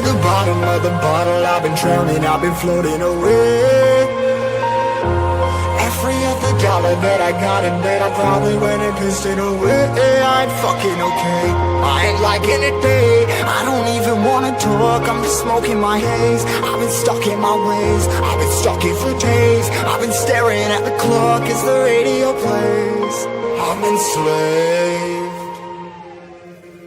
the bottom of the bottle, I've been drowning, I've been floating away. Every other dollar that I got in bed, I probably went and pissed it away. I ain't fucking okay, I ain't liking it, babe. I don't even wanna talk, I'm just smoking my haze. I've been stuck in my ways, I've been stuck here for days. I've been staring at the clock as the radio plays. I'm enslaved.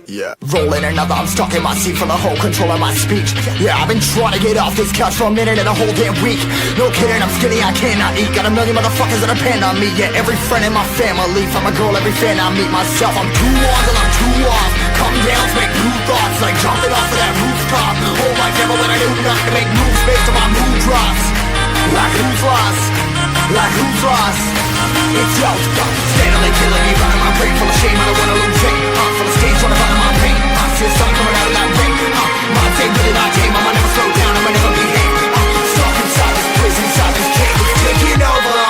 Yeah, rolling another, I'm stuck in my seat for the whole control of my speech. Yeah, I've been trying to get off this couch for a minute and a whole damn week. No kidding, I'm skinny, I cannot eat. Got a million motherfuckers that depend on me. Yeah, every friend in my family, from a girl, every fan I meet myself. I'm too on till I'm too off. Come down to make new thoughts, like jumping off of that rooftop. Oh my devil, when I do not to make moves based on my mood drops. Like who's lost? Like who's lost? It's yo, steadily killing me, running my brain full of shame. I don't wanna lose it, full of stage, trying to find my pain. I see the sun coming out of that rain. My day really not tame, I'ma never slow down, I'ma never behave. Stuck inside this prison, inside this cage, it's taking over.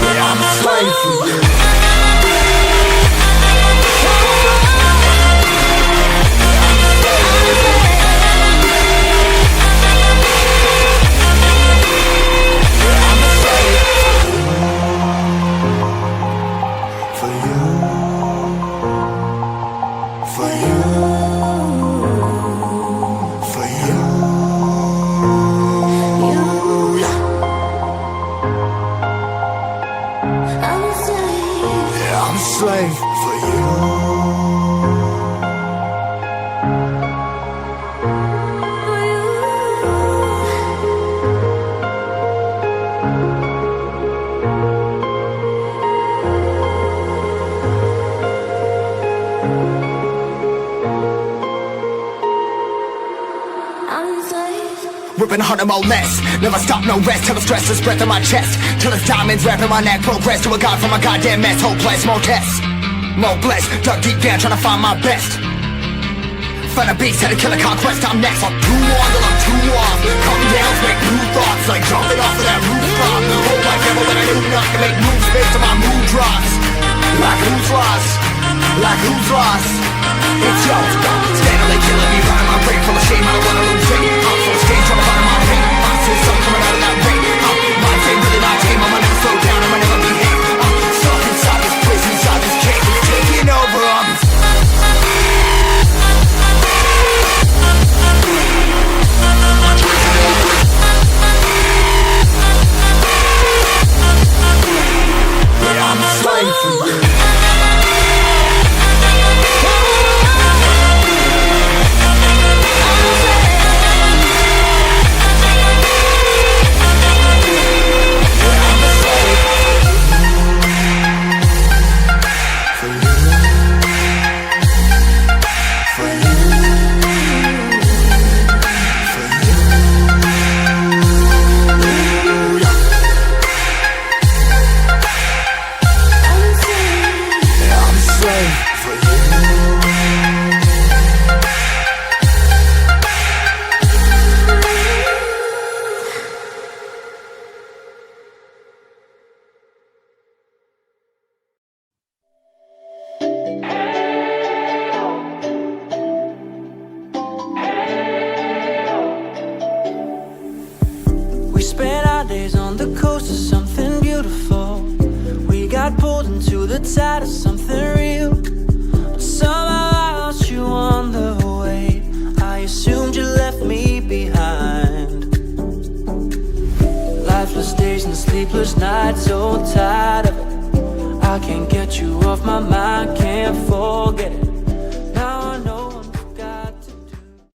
Yeah, I'm a slave for you. Slave for you. Ripping harder, more less. Never stop, no rest. Till the stress is breath in my chest. Till it's diamonds wrapping my neck. Progress to a god from a goddamn mess. Hopeless, more tests, more blessed. Dug deep down, trying to find my best. Find a beast, had to kill a conquest. I'm next. I'm too on till I'm too off. Come down, make new thoughts, like jumping off of that rooftop. Oh my devil, when I do not to make moves based on my mood drops. Like who's lost? Like who's lost? It's yo, steadily killing me, running my brain full of shame. I don't wanna lose it. I'm full of stage, trying to find my pain. I see the sun coming out of that rain. My day really not tame, I'ma never slow down, I'ma never behave. Stuck inside this prison, inside this cage, it's taking over. Yeah, I'm a slave for you. Spent our days on the coast of something beautiful. We got pulled into the tide of something real. But somehow I lost you on the way. I assumed you left me behind. Lifeless days and sleepless nights, so tired of it. I can't get you off my mind, can't forget it.